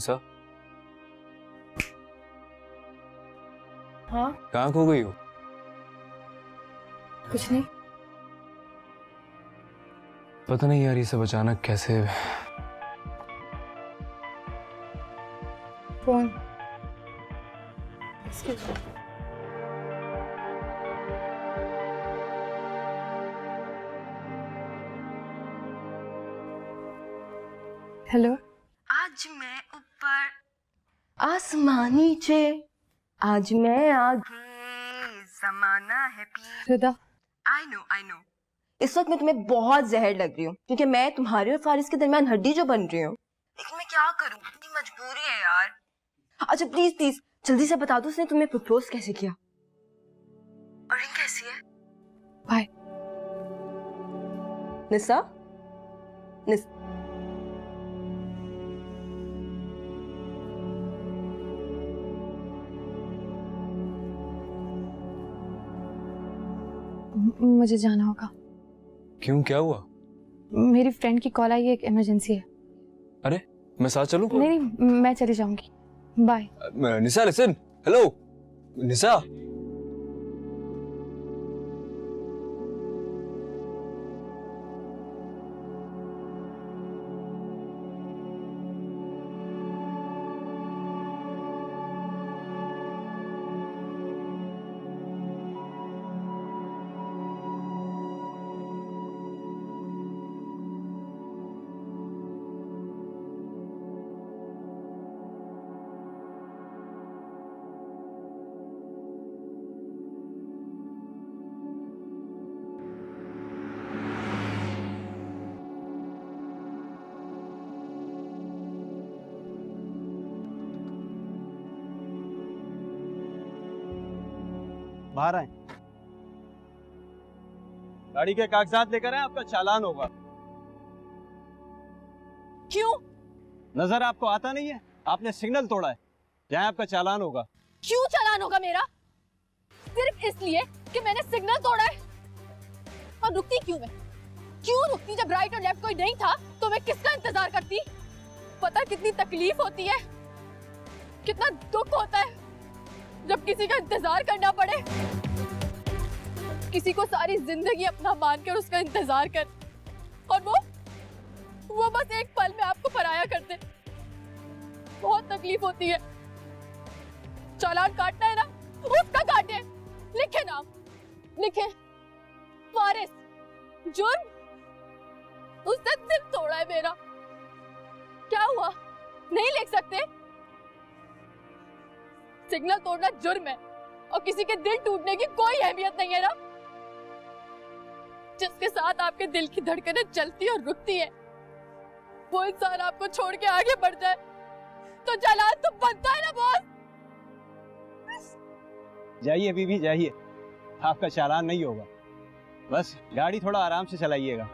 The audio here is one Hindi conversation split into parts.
निशा, हाँ कहाँ खो गई हो? कुछ नहीं। पता नहीं यार, ये सब अचानक कैसे। फोन। हेलो। आज मैं ऊपर आसमान नीचे, आज मैं आगे जमाना है पीछे। रिदा, आई नो इस वक्त मैं तुम्हें बहुत जहर लग रही हूँ क्योंकि मैं तुम्हारे और फारिस के दरमियान हड्डी जो बन रही हूँ। लेकिन मैं क्या करूँ, इतनी मजबूरी है यार। अच्छा प्लीज प्लीज जल्दी से बता दो उसने तुम्हें प्रपोज कैसे किया और रिंग कैसी है। बाय। निशा मुझे जाना होगा। क्यों, क्या हुआ? मेरी फ्रेंड की कॉल आई है, एक इमरजेंसी है। अरे मैं साथ चलूं? नहीं नहीं, मैं चली जाऊंगी। बाय। निशा लिसन, हेलो निशा। बाहर आए, गाड़ी के कागजात लेकर आए, आपका चालान होगा। क्यों नजर आपको आता नहीं है? आपने सिग्नल तोड़ा है, यहाँ आपका चालान होगा। क्यों चालान होगा मेरा? सिर्फ इसलिए कि मैंने सिग्नल तोड़ा है। और रुकती क्यों मैं? क्यों रुकती? जब राइट और लेफ्ट कोई नहीं था तो मैं किसका इंतजार करती? पता कितनी तकलीफ होती है, कितना दुख होता है जब किसी का इंतजार करना पड़े। किसी को सारी जिंदगी अपना मानकर उसका इंतजार कर, और वो बस एक पल में आपको पराया करते। बहुत तकलीफ होती है। चालान काटना है ना, उसका काटे। लिखे नाम, लिखे फारिस, जुर्म। उसने दिल तोड़ा है मेरा। क्या हुआ, नहीं लिख सकते? सिग्नल तोड़ना जुर्म है और किसी के दिल टूटने की कोई अहमियत नहीं है ना। जिसके साथ आपके दिल की धड़कनें चलती और रुकती है, वो इंसान आपको छोड़ के आगे बढ़ जाए तो चालान तो बनता है ना बॉस। जाइए बीबी जाइए, आपका चालान नहीं होगा। बस गाड़ी थोड़ा आराम से चलाइएगा।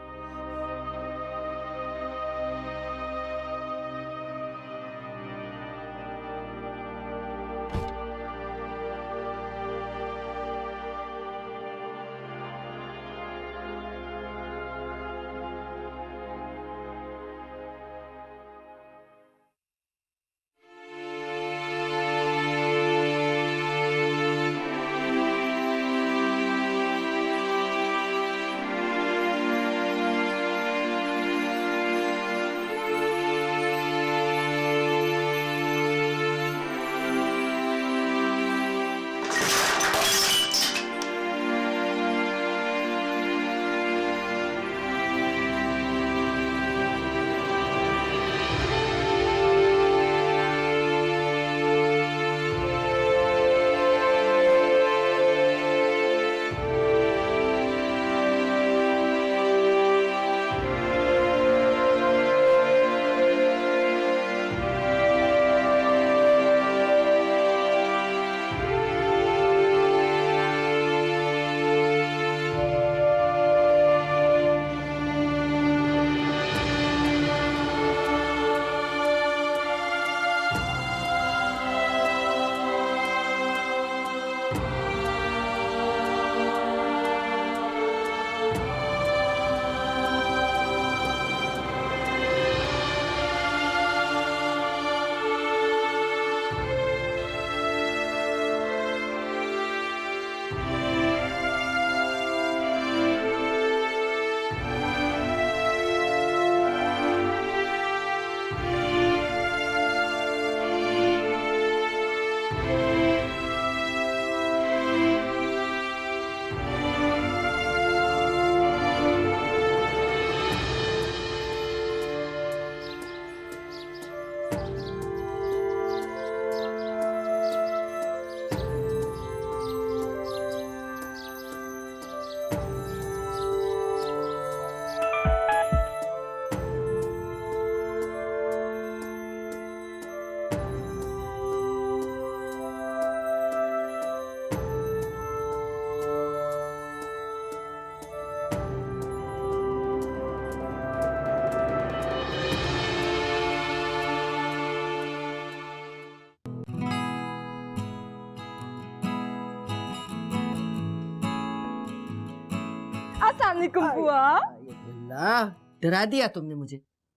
अस्सलाम वालेकुम बुआ। अल्लाह, डरा दिया तुमने मुझे।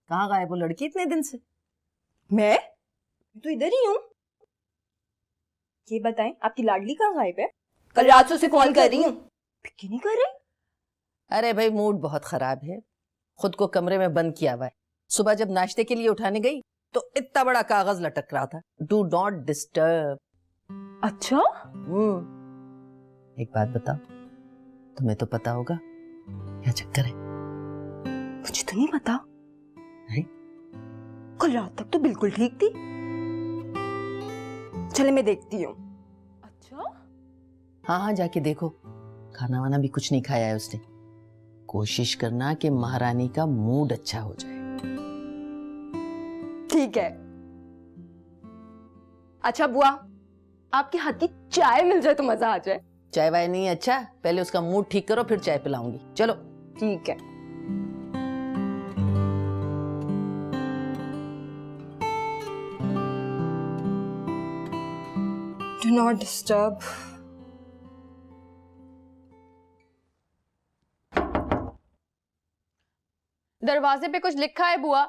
कहाँ गायब वो लड़की इतने दिन से? मैं तो इधर ही हूँ। ये बताएं आपकी लाडली कहाँ गायब है? कल रात से उसे कॉल कर रही हूँ, पिक ही नहीं कर रही। अरे भाई मूड बहुत खराब है, खुद को कमरे में बंद किया हुआ है। सुबह जब नाश्ते के लिए उठाने गई तो इतना बड़ा कागज लटक रहा था, डू नॉट डिस्टर्ब। अच्छा, एक बात बताओ, तुम्हें तो पता होगा क्या चक्कर है? मुझे तो नहीं पता। नहीं? कल रात तक तो बिल्कुल ठीक थी। चले मैं देखती हूँ। अच्छा, हाँ हाँ जाके देखो, खाना वाना भी कुछ नहीं खाया है उसने। कोशिश करना कि महारानी का मूड अच्छा हो जाए। ठीक है। अच्छा बुआ, आपके हाथ की चाय मिल जाए तो मजा आ जाए। चाय वाय नहीं अच्छा, पहले उसका मूड ठीक करो फिर चाय पिलाऊंगी। चलो। ठीक है। Do not disturb. दरवाजे पे कुछ लिखा है बुआ।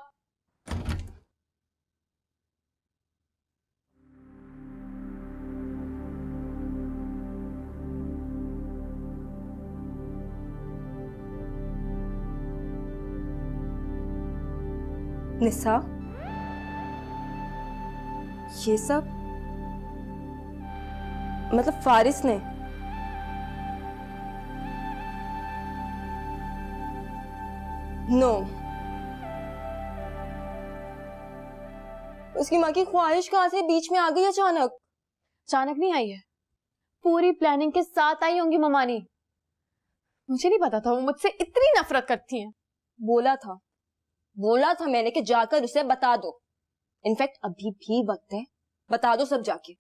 निसा, ये सब मतलब फारिस ने? नो, उसकी माँ की ख्वाहिश कहाँ से बीच में आ गई अचानक? अचानक नहीं आई है, पूरी प्लानिंग के साथ आई होंगी ममानी। मुझे नहीं पता था वो मुझसे इतनी नफरत करती हैं। बोला था मैंने कि जाकर उसे बता दो। इनफैक्ट अभी भी वक्त है, बता दो सब जाके।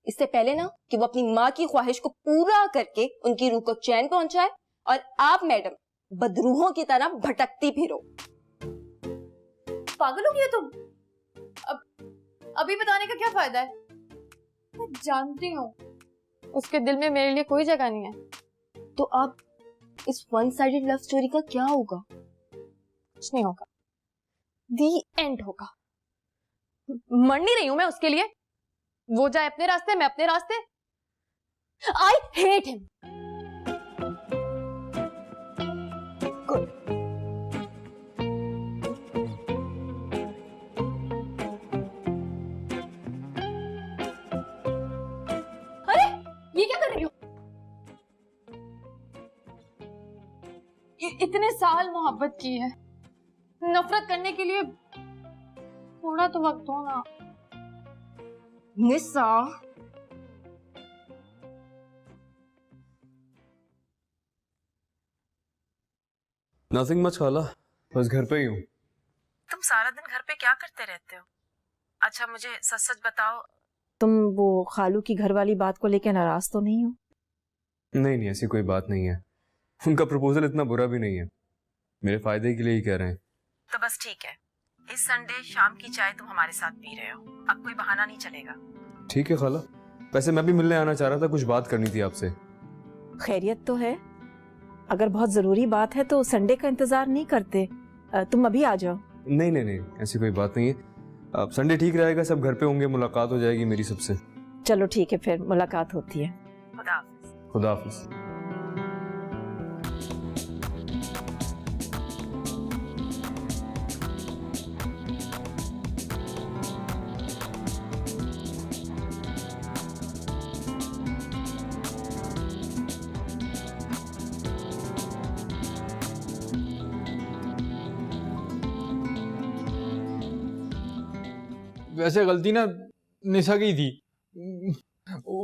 इससे पहले ना कि वो अपनी माँ की ख्वाहिश को पूरा करके उनकी रूह को चैन पहुंचाए और आप मैडम बदरूहों की तरह भटकती फिरो। पागल हो गई हो तुम? अभी बताने का क्या फायदा है? मैं जानती हूँ उसके दिल में मेरे लिए कोई जगह नहीं है। तो अब इस वन साइडेड लव स्टोरी का क्या होगा? कुछ नहीं होगा, दी एंड होगा। मर नहीं रही हूं मैं उसके लिए। वो जाए अपने रास्ते, मैं अपने रास्ते। I hate him. अरे ये क्या कर रही हो? इतने साल मोहब्बत की है, नफरत करने के लिए थोड़ा तो वक्त दो ना। निसा, नथिंग मच खाला, बस घर पे ही हूँ। तुम सारा दिन घर पे क्या करते रहते हो? अच्छा मुझे सच सच बताओ, तुम वो खालू की घर वाली बात को लेकर नाराज तो नहीं हो? नहीं नहीं, ऐसी कोई बात नहीं है। उनका प्रपोजल इतना बुरा भी नहीं है, मेरे फायदे के लिए ही कह रहे हैं। तो बस ठीक है, इस संडे शाम की चाय तुम हमारे साथ पी रहे हो, अब कोई बहाना नहीं चलेगा। ठीक है खाला, वैसे मैं भी मिलने आना चाह रहा था, कुछ बात करनी थी आपसे। खैरियत तो है? अगर बहुत जरूरी बात है तो संडे का इंतजार नहीं करते, तुम अभी आ जाओ। नहीं नहीं नहीं, ऐसी कोई बात नहीं है। अब संडे ठीक रहेगा, सब घर पे होंगे, मुलाकात हो जाएगी मेरी सबसे। चलो ठीक है, फिर मुलाकात होती है। खुदा हाफिज। खुदा हाफिज। वैसे गलती ना निशा की थी,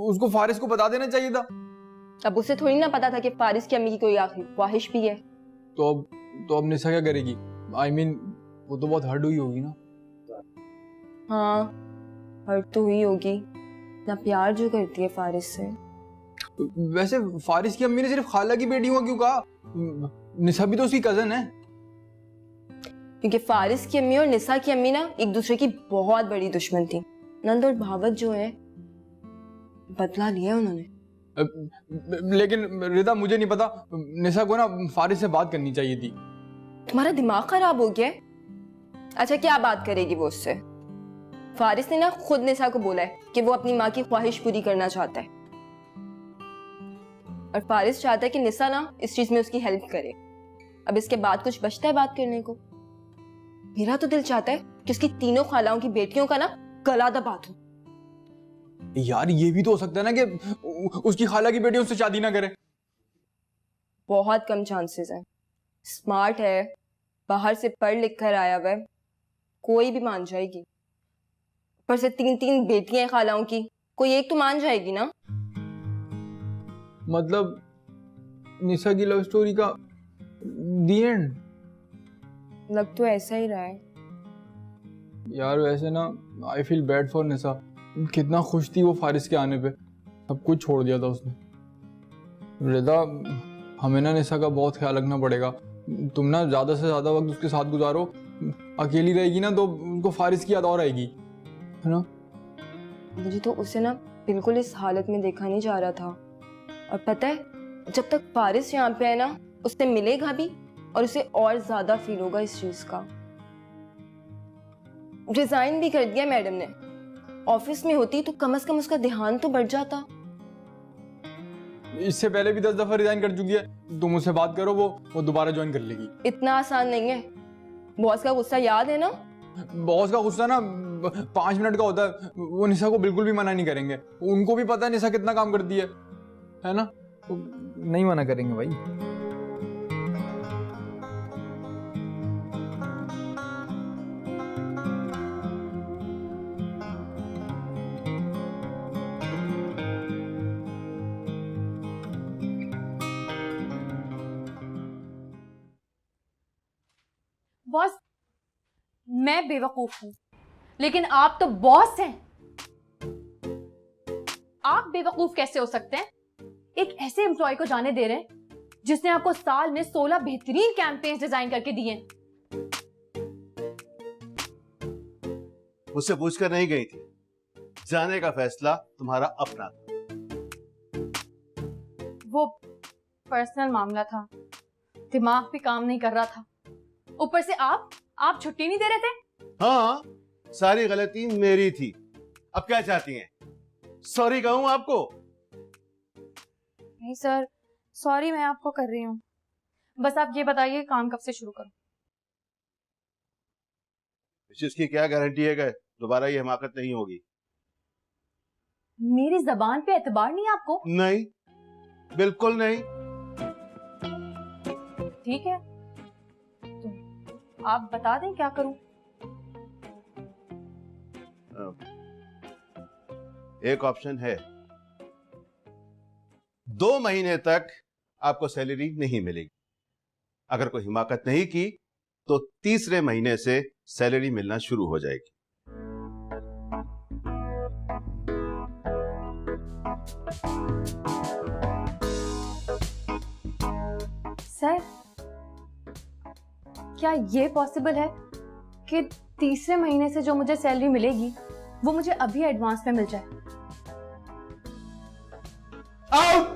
उसको फारिस को बता देना चाहिए था। अब उसे थोड़ी ना पता था कि फारिस की अम्मी की कोई आखिरी ख्वाहिश भी है। तो अब निशा क्या करेगी? I mean, वो तो बहुत हर्ट हुई होगी ना। हाँ, हर्ट तो हुई होगी ना, प्यार जो करती है फारिस से। वैसे फारिस की अम्मी ने सिर्फ खाला की बेटी हुआ क्यों कहा? निशा भी तो उसकी कजन है। क्योंकि फारिस की अम्मी और निसा की अम्मी ना एक दूसरे की बहुत बड़ी दुश्मन थी। नंद और भावत जो है, बदला लिया उन्होंने। लेकिन रिदा मुझे नहीं पता, निशा को ना फारिस से बात करनी चाहिए थी। तुम्हारा दिमाग खराब हो गया है? अच्छा क्या बात करेगी वो उससे? फारिस ने ना खुद निशा को बोला है कि वो अपनी माँ की ख्वाहिश पूरी करना चाहता है, और फारिस चाहता है कि निशा ना इस चीज में उसकी हेल्प करे। अब इसके बाद कुछ बचता है बात करने को? मेरा तो दिल चाहता है कि उसकी तीनों खालाओं की बेटियों का ना गला दबा दूं। यार ये भी तो हो सकता है ना कि उसकी खाला की बेटी उससे शादी ना करे। बहुत कम चांसेस हैं। स्मार्ट है, बाहर से पढ़ लिख कर आया हुआ है, कोई भी मान जाएगी। पर से 3-3 बेटियां हैं खालाओं की, कोई एक तो मान जाएगी ना। मतलब निशा की लव स्टोरी का दी एंड? लग तो ऐसा ही रहा है। यार वैसे ना आई फील बैड फॉर निशा, कितना खुश थी वो फारिस के आने पे, सब कुछ छोड़ दिया था उसने। रिदा हमें ना निशा का बहुत ख्याल रखना पड़ेगा, तुम ना ज्यादा से ज्यादा वक्त उसके साथ गुजारो। अकेली रहेगी ना तो उनको फारिस की याद और आएगी, है ना? मुझे तो उसे ना बिल्कुल इस हालत में देखा नहीं जा रहा था। और पता है, जब तक फारिस यहाँ पे है ना, उससे मिलेगा भी और उसे और ज्यादा फील होगा इस चीज का। रिजाइन भी कर दिया मैडम ने। ऑफिस में होती तो कम से कम उसका ध्यान तो बढ़ जाता। इससे पहले भी 10 दफा रिजाइन कर चुकी है, तुम उससे बात करो, वो दोबारा ज्वाइन कर लेगी। इतना आसान नहीं है। बॉस का गुस्सा याद है ना? बॉस का गुस्सा ना 5 मिनट का होता है, वो निशा को बिल्कुल भी मना नहीं करेंगे। उनको भी पता है निशा कितना काम करती है ना? तो नहीं मना करेंगे भाई। बॉस, मैं बेवकूफ हूं, लेकिन आप तो बॉस हैं। आप बेवकूफ कैसे हो सकते हैं? एक ऐसे एम्प्लॉय को जाने दे रहे हैं जिसने आपको साल में 16 बेहतरीन कैंपेन्स डिजाइन करके दिए हैं। मुझसे पूछकर नहीं गई थी, जाने का फैसला तुम्हारा अपना था। वो पर्सनल मामला था, दिमाग भी काम नहीं कर रहा था। ऊपर से आप छुट्टी नहीं दे रहे थे। हाँ, सारी गलती मेरी थी। अब क्या चाहती हैं? सॉरी कहूं आपको? नहीं सर, सॉरी मैं आपको कर रही हूँ। बस आप ये बताइए काम कब से शुरू करूं? इस चीज की क्या गारंटी है कि दोबारा ये हिमाकत नहीं होगी? मेरी जबान पे एतबार नहीं है आपको? नहीं, बिल्कुल नहीं। ठीक है, तो आप बता दें क्या करूं? एक ऑप्शन है, 2 महीने तक आपको सैलरी नहीं मिलेगी। अगर कोई हिमाकत नहीं की तो तीसरे महीने से सैलरी मिलना शुरू हो जाएगी। सर, क्या ये पॉसिबल है कि तीसरे महीने से जो मुझे सैलरी मिलेगी वो मुझे अभी एडवांस में मिल जाए? आउट!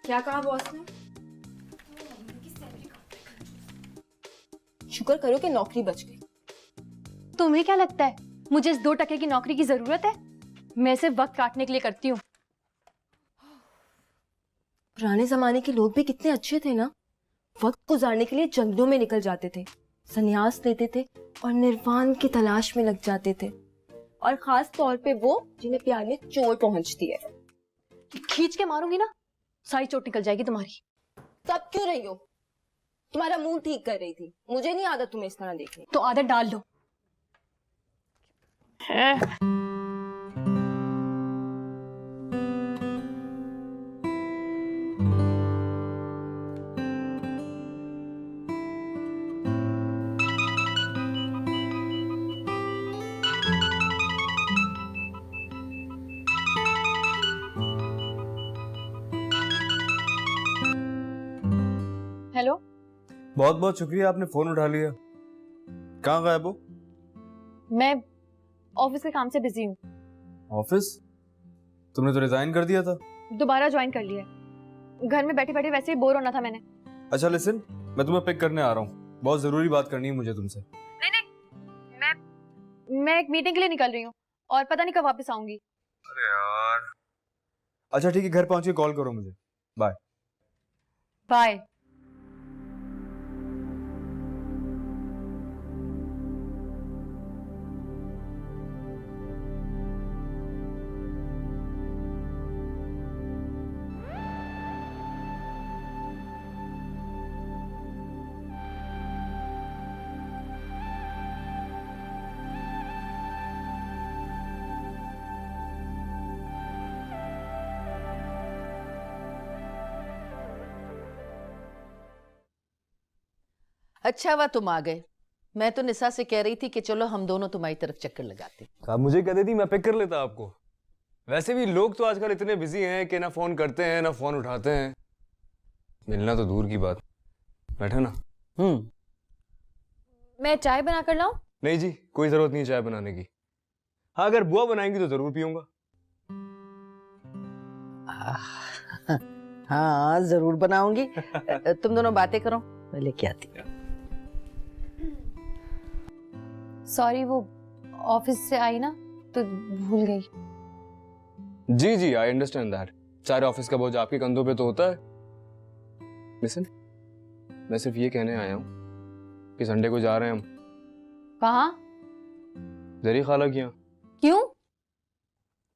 क्या कहा बॉस ने? शुक्र करो कि नौकरी बच गई। तुम्हें क्या लगता है मुझे इस 2 टके की नौकरी की जरूरत है? मैं सिर्फ वक्त काटने के लिए करती हूँ। पुराने जमाने के लोग भी कितने अच्छे थे ना। वक्त गुजारने के लिए जंगलों में निकल जाते थे, संन्यास लेते थे और निर्वाण की तलाश में लग जाते थे। और खास तौर पे वो जिन्हें प्यार में चोट पहुंचती है। खींच के मारूंगी ना, सारी चोट निकल जाएगी तुम्हारी। तब क्यों रही हो? तुम्हारा मूड ठीक कर रही थी। मुझे नहीं आदत तुम्हें इस तरह देखने। तो आदत डाल लो। बहुत बहुत शुक्रिया, आपने फोन उठा लिया। कहाँ गायब हो? मैं ऑफिस के काम से बिजी हूँ। ऑफिस? तुमने तो रिजाइन कर दिया था। दोबारा ज्वाइन कर लिया है। घर में बैठे बैठे वैसे ही बोर होना था मैंने। अच्छा लिसन, मैं तुम्हें पिक करने आ रहा हूँ, बहुत जरूरी बात करनी है मुझे तुमसे। मैं एक मीटिंग के लिए निकल रही हूँ और पता नहीं कब वापस आऊंगी। अरे यार। अच्छा ठीक है, घर पहुंच के कॉल करो मुझे। बाय। बाय। अच्छा हुआ तुम आ गए। मैं तो निशा से कह रही थी कि चलो हम दोनों तुम्हारी तरफ चक्कर लगाते। आप मुझे कह देती, मैं पिक कर लेता आपको। वैसे भी लोग तो आजकल इतने बिजी हैं कि ना फोन करते हैं ना फोन उठाते हैं। मिलना तो दूर की बात। बैठे ना। मैं चाय बना कर लाऊं? नहीं जी, कोई जरूरत नहीं चाय बनाने की। हाँ, अगर बुआ बनाएंगी तो जरूर पीऊंगा। हाँ जरूर बनाऊंगी। तुम दोनों बातें करो, मैं लेके आती हूँ। सॉरी, वो ऑफिस से आई ना तो भूल गई। जी जी, आई अंडरस्टैंड दैट। सारे ऑफिस का बोझ आपके कंधों पे तो होता है। लिसन, मैं सिर्फ ये कहने आया हूँ कि संडे को जा रहे हैं हम। कहाँ? जरी खाला की यहाँ। क्यों?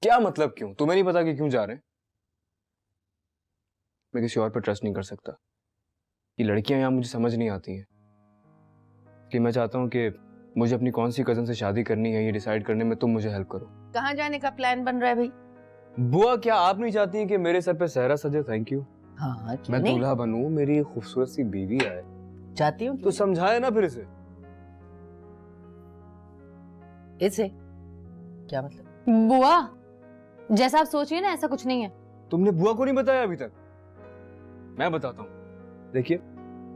क्या मतलब क्यों? तुम्हें नहीं पता कि क्यों जा रहे हैं? मैं किसी और पर ट्रस्ट नहीं कर सकता। ये लड़कियां यहाँ मुझे समझ नहीं आती हैं। कि मैं चाहता हूँ कि मुझे अपनी कौन सी कजन से शादी करनी है ये डिसाइड करने में तुम मुझे हेल्प करो। कहाँ जाने का प्लान बन रहा है भाई? बुआ, क्या आप नहीं चाहती हैं कि मेरे सर पे सहरा सजे? Thank you. हाँ, मैं दूल्हा बनूं, मेरी खूबसूरत सी बीवी आए। चाहती हूँ तो समझाए ना फिर इसे। इसे क्या मतलब? बुआ, जैसा आप सोचिए ना ऐसा कुछ नहीं है। तुमने बुआ को नहीं बताया अभी तक? मैं बताता हूँ। देखिए,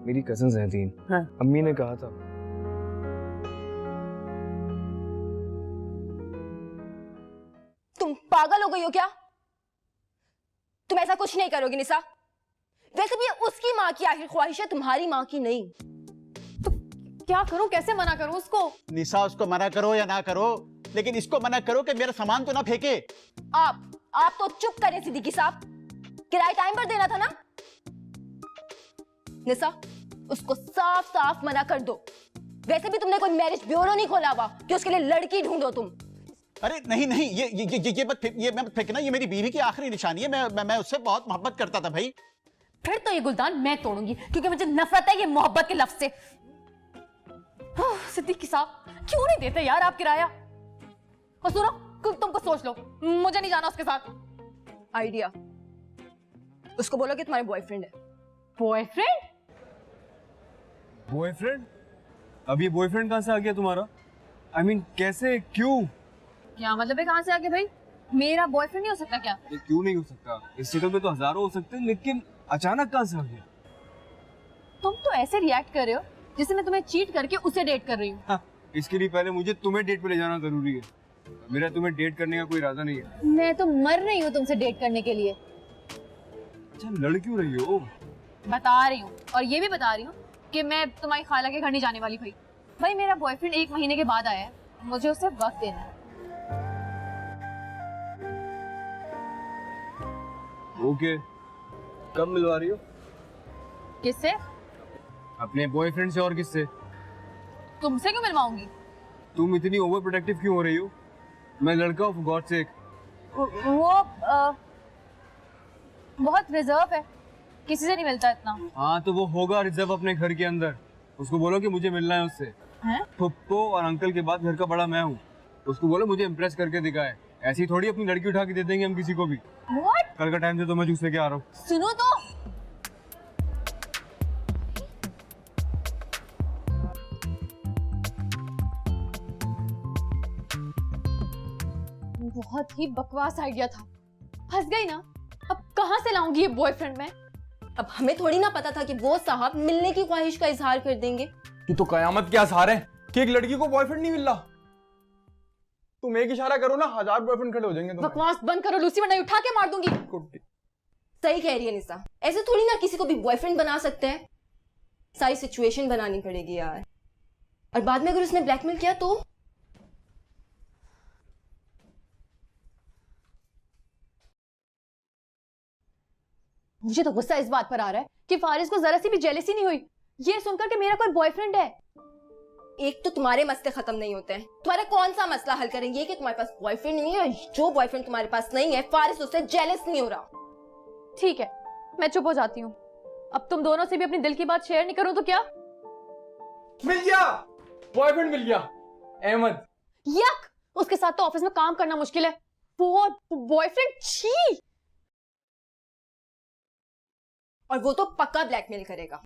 मेरी कजन्स हैं 3। हाँ। अम्मी ने कहा था तुम पागल हो गई हो क्या? तुम ऐसा कुछ नहीं करोगी निशा। वैसे भी ये उसकी माँ की आखिरी ख्वाहिश है, तुम्हारी माँ की नहीं। तो क्या करूं, कैसे मना करूं उसको? निशा, उसको मना करो या ना करो, लेकिन इसको मना करो कि मेरा सामान तो ना फेंके। आप तो चुप करें सिद्दीकी साहब। किराए टाइम पर देना था ना। निशा, उसको साफ साफ मना कर दो। वैसे भी तुमने कोई मैरिज ब्यूरो नहीं खोला हुआ कि उसके लिए लड़की ढूंढो तुम। अरे नहीं नहीं, ये मत फेंकना। ये मेरी बीवी की आखिरी निशानी है। मैं उससे बहुत मोहब्बत करता था भाई। फिर तो ये गुलदान मैं तोड़ूंगी, क्योंकि मुझे नफरत है ये मोहब्बत के लफ्ज से। सिद्दीकी साहब, क्यों नहीं देते यार आप किराया? और सुनो, तुमको सोच लो, मुझे नहीं जाना उसके साथ। आइडिया, उसको बोलो कि तुम्हारे बॉयफ्रेंड है। बॉयफ्रेंड? बॉयफ्रेंड? अब ये बॉयफ्रेंड कहाँ से आ गया तुम्हारा? I mean, कैसे, क्यों? क्या मतलब है कहाँ से आके भाई? मेरा बॉयफ्रेंड नहीं हो सकता क्या? ये क्यों नहीं हो सकता? इस जगह पे तो हजारों हो सकते हैं, लेकिन अचानक कहाँ से आ गया? तुम तो ऐसे रिएक्ट कर रहे हो जैसे मैं तुम्हें चीट करके उसे डेट कर रही हूँ। हाँ, इसके लिए पहले मुझे तुम्हें डेट पे ले जाना जरूरी है। मेरा तुम्हें डेट करने का कोई इरादा नहीं है। मैं तो मर रही हूँ तुमसे डेट करने के लिए। अच्छा, लड़ क्यों रही हो? बता रही हूँ, और ये भी बता रही हूँ कि मैं तुम्हारी खाला के घर नहीं जाने वाली। भाई मेरा बॉयफ्रेंड 1 महीने के बाद आया है, मुझे उसे वक्त देना है। ओके, कब मिलवा रही हो? किससे? अपने बॉयफ्रेंड से। और किससे? तुमसे क्यों मिलवाऊंगी? तुम इतनी ओवर प्रोटेक्टिव क्यों हो रही हो? मैं लड़का हूँ, फॉर गॉड सेक। वो बहुत रिजर्व है, किसी से नहीं मिलता इतना। हाँ, तो वो होगा रिजर्व अपने घर के अंदर। उसको बोलो कि मुझे मिलना है उससे। फुप्पो और अंकल के बाद घर का बड़ा मैं हूँ। उसको बोलो मुझे इम्प्रेस करके दिखाए। ऐसी थोड़ी अपनी लड़की उठा के दे देंगे हम किसी को भी। What? कल का टाइम से तो मैं जूस लेके आ रहा हूँ। सुनो तो, बहुत ही बकवास आइडिया था। फंस गई ना। अब कहाँ से लाऊंगी ये बॉयफ्रेंड मैं? अब हमें थोड़ी ना पता था कि वो साहब मिलने की ख्वाहिश का इजहार कर देंगे। ये तो कयामत के आसार है कि एक लड़की को बॉयफ्रेंड नहीं मिल रहा। तुम एक इशारा करो ना, 1000 बॉयफ्रेंड खड़े हो जाएंगे। बकवास बंद करो लूसी, वरना उठा के मार दूंगी। सही कह रही है निशा, ऐसे थोड़ी ना किसी को भी बॉयफ्रेंड बना सकते हैं। सारी सिचुएशन बनानी पड़ेगी यार, और बाद में अगर उसने ब्लैकमेल किया तो? मुझे तो गुस्सा इस बात पर आ रहा है कि फारिस को जरा सी भी जेलसी नहीं हुई ये सुनकर कि मेरा कोई बॉयफ्रेंड है। एक तो तुम्हारे मसले खत्म नहीं होते हैं, तुम्हारा कौन सा मसला हल करेंगे कि तुम्हारे पास बॉयफ्रेंड नहीं है, और जो बॉयफ्रेंड तुम्हारे पास नहीं है फारिस उससे जेलस नहीं हो रहा। ठीक है, मैं चुप हो जाती हूँ। अब तुम दोनों से भी अपनी दिल की बात शेयर नहीं करूं तो क्या? मिल गया, बॉयफ्रेंड मिल गया, अहमद। यक, उसके साथ तो ऑफिस में काम करना मुश्किल है। वो बॉयफ्रेंड, छी। और वो तो पक्का ब्लैकमेल करेगा।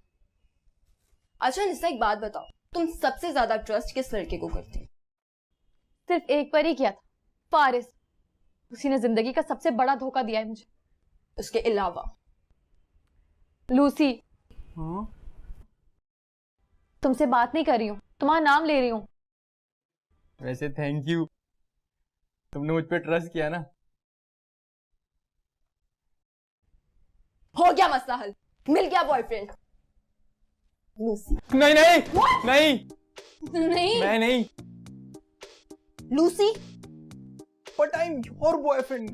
अच्छा निशा, एक बात बताओ, तुम सबसे ज्यादा ट्रस्ट किस लड़के को करती हो? सिर्फ एक पर ही किया था, फारिस। उसी ने जिंदगी का सबसे बड़ा धोखा दिया है मुझे। उसके अलावा? लूसी। तुमसे बात नहीं कर रही हूँ, तुम्हारा नाम ले रही हूँ। वैसे थैंक यू, तुमने मुझ पे ट्रस्ट किया ना। हो गया मसला हल, मिल गया बॉयफ्रेंड। लूसी। नहीं नहीं नहीं नहीं, मैं नहीं। Lucy, but I am your boyfriend.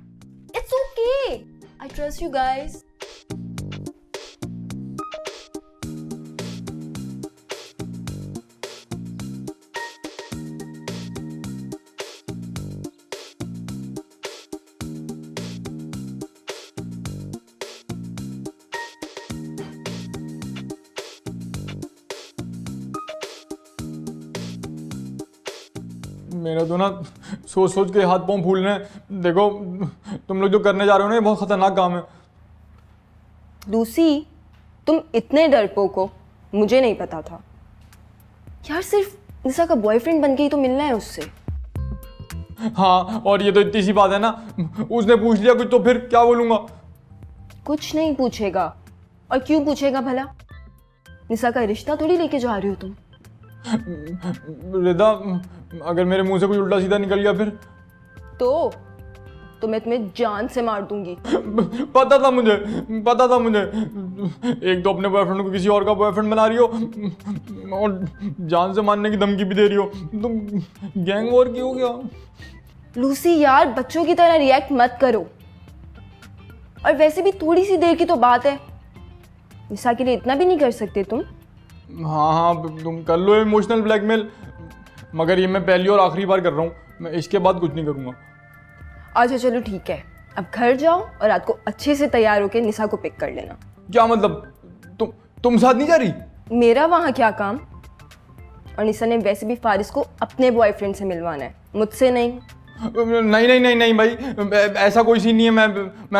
It's okay, I trust you guys. मेरा तो ना सोच सोच के हाथ पांव फूल रहे हैं। देखो, तुम लोग जो करने जा रहे हो ना, ये बहुत खतरनाक काम है। लूसी, तुम इतने डरपोक हो, मुझे नहीं पता था यार। सिर्फ निशा का बॉयफ्रेंड बन के ही तो मिलना है उससे। हाँ, और ये तो इतनी सी बात है ना, उसने पूछ लिया कुछ तो फिर क्या बोलूंगा? कुछ नहीं पूछेगा। और क्यों पूछेगा भला? निशा का रिश्ता थोड़ी लेके जा रही हो तुम। रिदा, अगर मेरे मुंह से कुछ उल्टा सीधा निकल गया फिर? तो मैं तुम्हें जान से मार दूंगी। पता था मुझे। एक तो अपने बॉयफ्रेंड को किसी और का बॉयफ्रेंड बना रही हो, और जान से मारने की धमकी भी दे रही हो। तुम गैंग वॉर की हो गया। लूसी यार, बच्चों की तरह रिएक्ट मत करो। और वैसे भी थोड़ी सी देर की तो बात है, निशा के लिए इतना भी नहीं कर सकते तुम? हाँ, तुम कर लो इमोशनल ब्लैकमेल, मगर ये मैं पहली और आखिरी बार कर रहा हूँ। मैं इसके बाद कुछ नहीं करूँगा। अच्छा चलो ठीक है, अब घर जाओ और रात को अच्छे से तैयार होकर निशा को पिक कर लेना। क्या मतलब? तुम साथ नहीं जा रही? मेरा वहाँ क्या काम? और निशा ने वैसे भी फारिस को अपने बॉयफ्रेंड से मिलवाना है, मुझसे नहीं। नहीं भाई, ऐसा कोई सीन नहीं है। मैं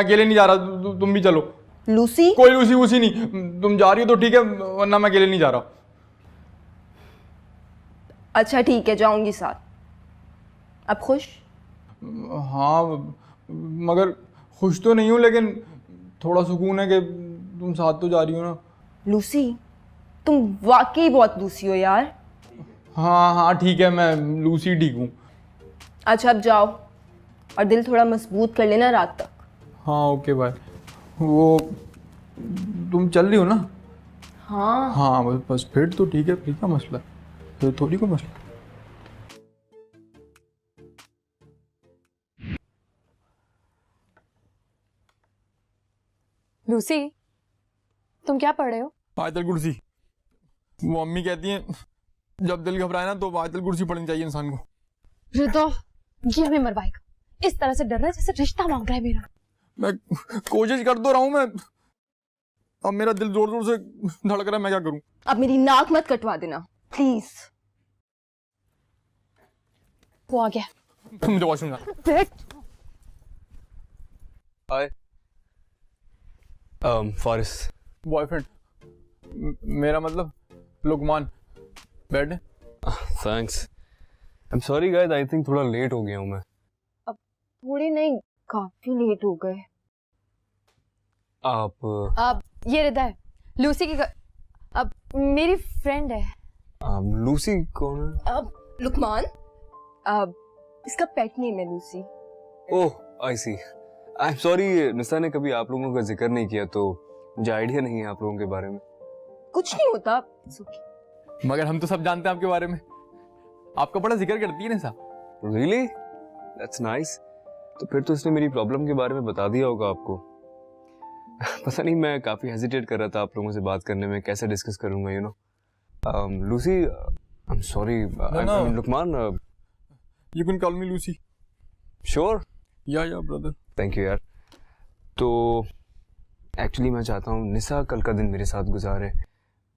अकेले नहीं जा रहा, तुम भी चलो। लूसी? कोई लूसी वूसी नहीं, तुम जा रही हो तो ठीक है, वरना मैं अकेले नहीं जा रहा। अच्छा ठीक है, जाऊंगी साथ। अब खुश? हाँ, मगर खुश तो नहीं हूँ, लेकिन थोड़ा सुकून है कि तुम साथ तो जा रही हो ना। लूसी, तुम वाकई बहुत लूसी हो यार। हाँ ठीक है, मैं लूसी ठीक हूँ। अच्छा अब जाओ, और दिल थोड़ा मजबूत कर लेना रात तक। हाँ ओके बाय। वो तुम चल रही हो ना? हाँ बस फिर तो ठीक है। फिर क्या मसला है? फिर थोड़ी कोई मसला। लूसी, तुम क्या पढ़ रहे हो? आयतल कुर्सी। वो अम्मी कहती हैं जब दिल घबराए ना तो आयतल कुर्सी पढ़नी चाहिए इंसान को। रिदा, ये हमें मरवाएगा। इस तरह से डर रहा है जैसे रिश्ता मांग रहा है मेरा। मैं कोशिश कर तो रहा हूँ, मैं अब मेरा दिल जोर जोर से धड़क रहा है, मैं क्या करूँ? अब मेरी नाक मत कटवा देना प्लीज। वो आ गया। मुझे वॉशरूम जाना। हाय फारिस। बॉयफ्रेंड मेरा मतलब लुकमान। बैठ। Thanks. I am sorry guys, I think थोड़ा लेट हो गया हूँ मैं। अब थोड़ी नहीं, काफी लेट हो गए। आप ये रिदा है, लूसी की अब मेरी फ्रेंड है। लूसी कौन है? अब लुकमान, अब इसका पेट नेम है Lucy. Oh I see. I am sorry, Nisa ने कभी आप लोगों का जिक्र नहीं किया तो मुझे आइडिया नहीं है आप लोगों के बारे में। कुछ नहीं होता। मगर हम तो सब जानते हैं आपके बारे में, आपका बड़ा जिक्र करती है निशा। रियली? That's nice. तो फिर तो इसने मेरी प्रॉब्लम के बारे में बता दिया होगा आपको। पता नहीं, मैं काफी हेजिटेट कर रहा था आप लोगों से बात करने में, कैसे डिस्कस करूंगा, you know. Lucy, I am sorry, I mean Luqman. You can call me Lucy. Sure? Yeah brother. Thank you यार। तो एक्चुअली मैं चाहता हूँ निशा कल का दिन मेरे साथ गुजारे।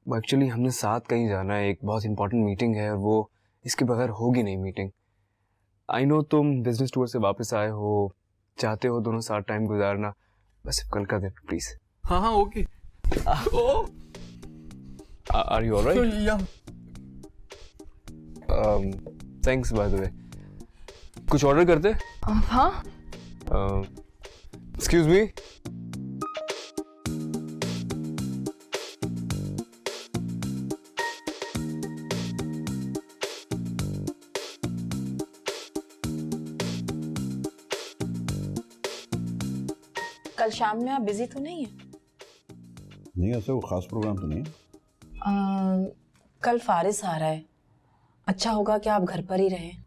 एक्चुअली हमने साथ कहीं जाना है, एक बहुत इंपॉर्टेंट मीटिंग है और वो इसके बगैर होगी नहीं मीटिंग। आई नो तुम बिजनेस टूर से वापस आए हो, चाहते हो दोनों साथ टाइम गुजारना, बस कल का दिन प्लीज। हाँ okay. Are you alright? Yeah. Thanks by the way. कुछ ऑर्डर करते? हाँ। Excuse me. कल शाम में आप बिजी तो नहीं है? नहीं, ऐसा कोई खास प्रोग्राम तो नहीं है। कल फारिस आ रहा है, अच्छा होगा कि आप घर पर ही रहें।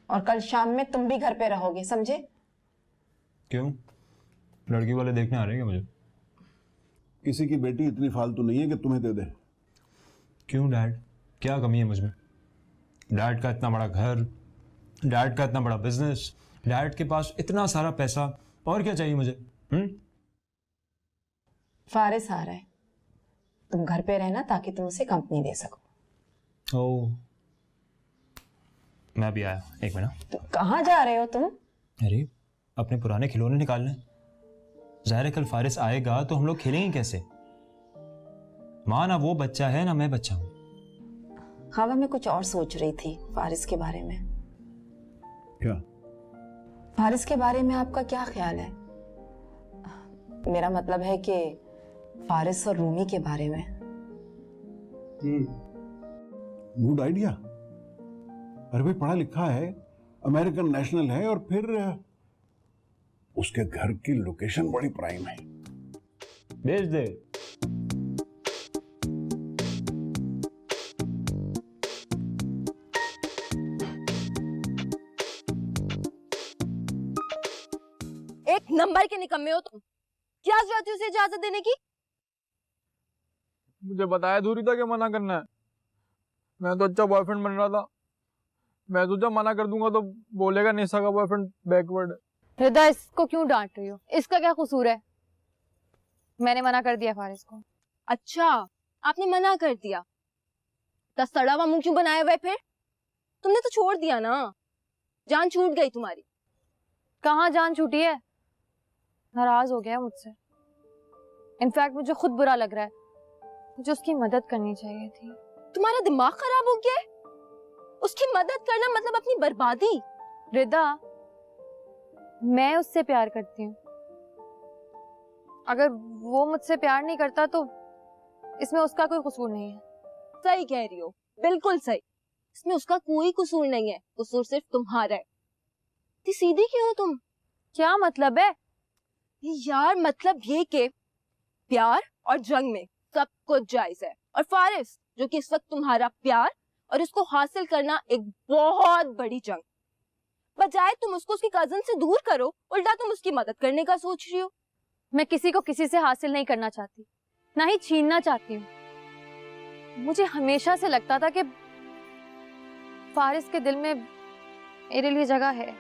और कल शाम में तुम भी घर पे रहोगे, समझे? क्यों? लड़की वाले देखने आ रहे हैं क्या मुझे? किसी की बेटी इतनी फालतू नहीं है कि तुम्हें दे दे। क्यों डैड, क्या कमी है मुझमें? डैड का इतना बड़ा घर, डैड का इतना बड़ा बिजनेस, डैड के पास इतना सारा पैसा, और क्या चाहिए मुझे? फारिस आ रहा है, तुम घर पे रहना ताकि तुम उसे कंपनी दे सको। ओह, मैं भी आया, एक मिनट। तो कहाँ जा रहे हो तुम? अरे अपने पुराने खिलौने निकालने। ज़ाहिर है कल फारिस आएगा तो हम लोग खेलेंगे कैसे? माँ ना वो बच्चा है ना मैं बच्चा हूँ। हाँ, मैं कुछ और सोच रही थी फारिस के बारे में। क्या? फारिस के बारे में आपका क्या ख्याल है? मेरा मतलब है कि फारिस और रूमी के बारे में। Good idea. अरे भाई, पढ़ा लिखा है, अमेरिकन नेशनल है, और फिर उसके घर की लोकेशन बड़ी प्राइम है। भेज दे। एक नंबर के निकम्मे हो तुम। क्या जरूरत है उसे इजाजत देने की? मुझे बताया धूरी था कि मना करना है। मैं तो अच्छा बॉयफ्रेंड बन रहा था, मैं सोचा मना कर दूंगा तो बोलेगा निशा का बॉयफ्रेंड बैकवर्ड है। हृदय, इसको क्यों डांट रही हो? इसका क्या कसूर है? मैंने मना कर दिया फारिस को। अच्छा, आपने मना कर दिया? तो सड़ा हुआ मुंह क्यों बनाया हुआ है फिर? तुमने तो छोड़ दिया ना, जान छूट गई तुम्हारी। कहाँ जान छूटी है? नाराज हो गया है मुझसे। इनफैक्ट मुझे खुद बुरा लग रहा है, मुझे उसकी मदद करनी चाहिए थी। तुम्हारा दिमाग खराब हो गया है? उसकी मदद करना मतलब अपनी बर्बादी। रिदा, मैं उससे प्यार करती हूँ, अगर वो मुझसे प्यार नहीं करता तो इसमें उसका कोई कसूर नहीं है। सही कह रही हो, बिल्कुल सही। इसमें उसका कोई कसूर नहीं है, कसूर सिर्फ तुम्हारा है। इतनी सीधी क्यों हो तुम? क्या मतलब है? यार मतलब ये कि प्यार और जंग में सब कुछ जायज है, और फारिस जो कि इस वक्त तुम्हारा प्यार और इसको हासिल करना एक बहुत बड़ी जंग, बजाय तुम उसको उसकी कजन से दूर करो, उल्टा तुम उसकी मदद करने का सोच रही हो। मैं किसी को किसी से हासिल नहीं करना चाहती, ना ही छीनना चाहती हूँ। मुझे हमेशा से लगता था कि फारिस के दिल में मेरे लिए जगह है,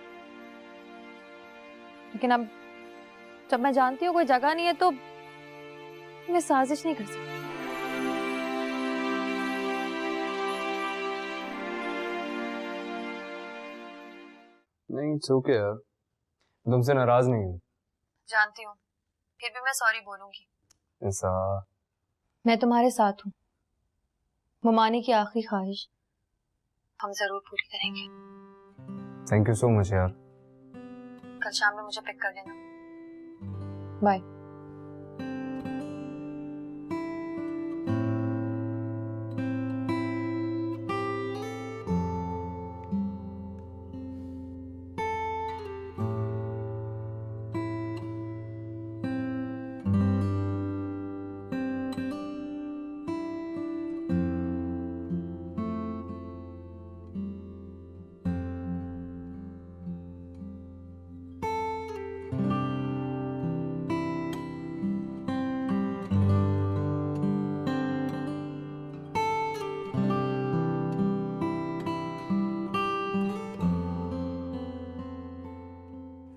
लेकिन अब जब मैं जानती हूँ कोई जगह नहीं है तो मैं साजिश नहीं कर सकती। नहीं, इट्स ओके यार, तुमसे नाराज नहीं हूँ। जानती हूँ, फिर भी मैं सॉरी बोलूंगी। ऐसा? मैं तुम्हारे साथ हूँ, ममानी की आखिरी ख्वाहिश हम जरूर पूरी करेंगे। थैंक यू सो मच यार। कल शाम में मुझे पिक कर लेना। बाय।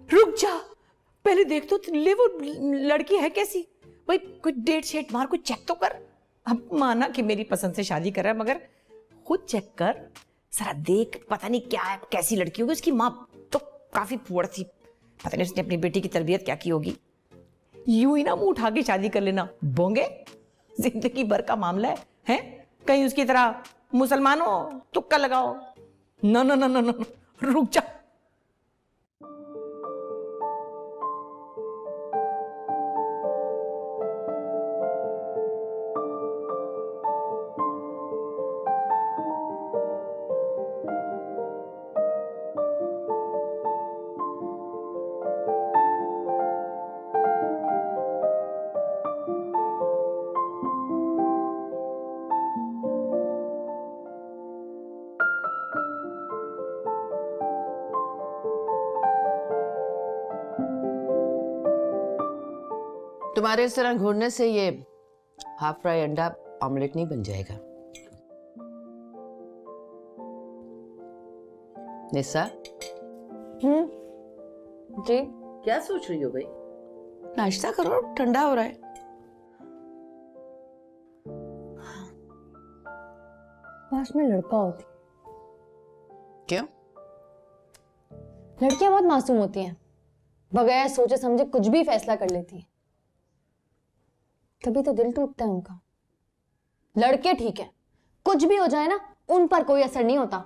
रुक जा, पहले देख तो ले वो लड़की है कैसी। भाई कुछ डेट शेट मार, कुछ चेक तो कर। अब माना कि मेरी पसंद से शादी कर रहा है, मगर खुद चेक कर जरा, देख पता नहीं क्या है, कैसी लड़की होगी। उसकी माँ तो काफी पुअर थी, पता नहीं उसने अपनी बेटी की तरबियत क्या की होगी। यूं ही ना मुंह उठा के शादी कर लेना, बोंगे जिंदगी भर का मामला है? कहीं उसकी तरह मुसलमान हो तुक्का लगाओ। No no no no no, रुक जा। तुम्हारे इस तरह घूरने से ये हाफ फ्राई अंडा ऑमलेट नहीं बन जाएगा। निशा, जी क्या सोच रही हो भाई? नाश्ता करो, ठंडा हो रहा है। काश मैं लड़का होती। क्यों? लड़कियां बहुत मासूम होती हैं, बगैर सोचे समझे कुछ भी फैसला कर लेती हैं, तभी तो दिल टूटता है उनका। लड़के ठीक है, कुछ भी हो जाए ना, उन पर कोई असर नहीं होता।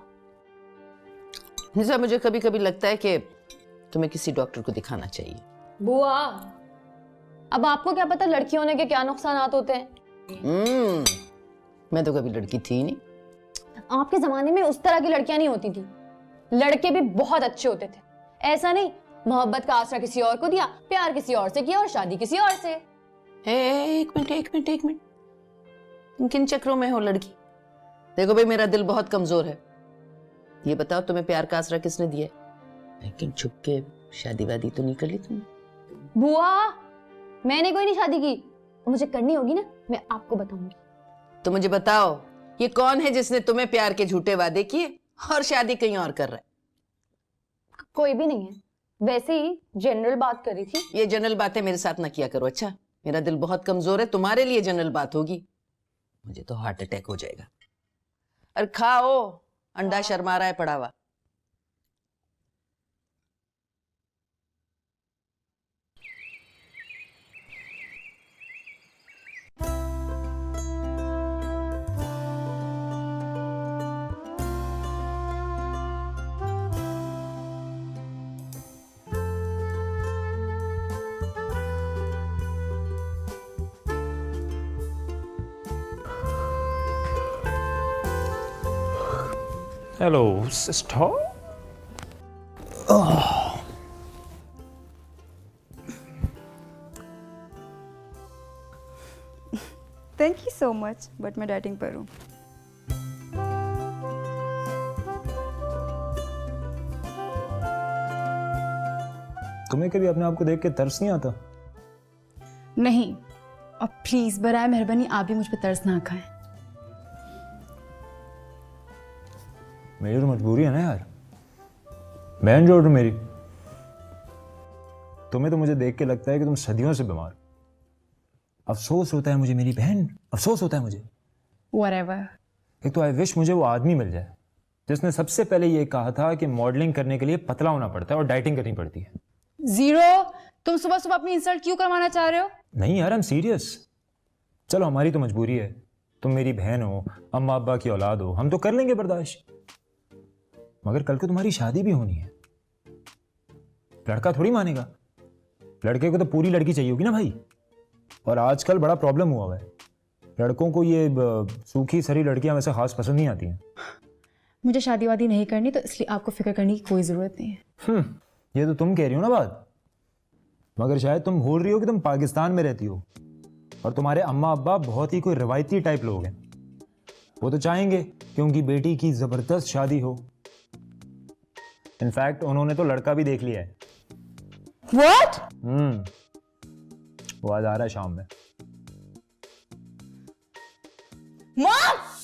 निशा, मुझे कभी कभी लगता है कि तुम्हें किसी डॉक्टर को दिखाना चाहिए। बुआ, अब आपको क्या पता लड़की होने के क्या नुकसानात होते हैं। मैं तो कभी लड़की थी ही नहीं। आपके जमाने में उस तरह की लड़कियां नहीं होती थी, लड़के भी बहुत अच्छे होते थे। ऐसा नहीं मोहब्बत का आसरा किसी और को दिया, प्यार किसी और से किया और शादी किसी और से। एक मिनट, तुम किन चक्रों में हो लड़की? देखो भाई, मेरा दिल बहुत कमजोर है। ये बताओ तुम्हें प्यार का आसरा किसने दिया? लेकिन छुप के शादी वादी तो नहीं कर ली तुमने? बुआ, मैंने कोई नहीं शादी की, मुझे करनी होगी ना, मैं आपको बताऊंगी। तो मुझे बताओ, ये कौन है जिसने तुम्हें प्यार के झूठे वादे किए और शादी कहीं और कर रहा है? कोई भी नहीं है, वैसे ही जनरल बात करी थी। ये जनरल बातें मेरे साथ ना किया करो, अच्छा? मेरा दिल बहुत कमजोर है, तुम्हारे लिए जनरल बात होगी, मुझे तो हार्ट अटैक हो जाएगा। अरे खाओ, अंडा शर्मा रहा है पड़ा हुआ। Hello, sister. Thank you so much, but मैं डाइटिंग पर हूँ। तुम्हें कभी अपने आप को देख के तरस नहीं आता? नहीं, और प्लीज बराए मेहरबानी आप भी मुझ पर तरस ना खाएं। मेरी तो मजबूरी है ना यार, बहन जोड़ मेरी। तुम्हें तो मुझे देख के लगता है कि तुम सदियों से बीमार। अफसोस होता है मुझे मेरी बहन, अफसोस होता है मुझे। Whatever. एक तो आई विश मुझे वो आदमी मिल जाए जिसने सबसे पहले ये कहा था कि मॉडलिंग करने के लिए पतला होना पड़ता है और डाइटिंग करनी पड़ती है। जीरो, तुम सुबह सुबह अपनी इंसल्ट क्यों करवाना चाह रहे हो? नहीं यार, आई एम सीरियस। चलो हमारी तो मजबूरी है, तुम मेरी बहन हो, अम्मा अब्बा की औलाद हो, हम तो कर लेंगे बर्दाश्त, मगर कल को तुम्हारी शादी भी होनी है। लड़का थोड़ी मानेगा, लड़के को तो पूरी लड़की चाहिए होगी ना भाई। और आजकल बड़ा प्रॉब्लम हुआ है, लड़कों को ये सूखी सरी लड़कियां वैसे खास पसंद नहीं आती हैं। मुझे शादी वादी नहीं करनी, तो इसलिए आपको फिक्र करने की कोई ज़रूरत नहीं है। ये तो तुम कह रही हो ना बात, मगर शायद तुम भूल रही हो कि तुम पाकिस्तान में रहती हो और तुम्हारे अम्मा अब्बा बहुत ही कोई रवायती टाइप लोग हैं। वो तो चाहेंगे कि उनकी बेटी की जबरदस्त शादी हो। इनफैक्ट उन्होंने तो लड़का भी देख लिया है। What? वो आज आ रहा है शाम में। Mom!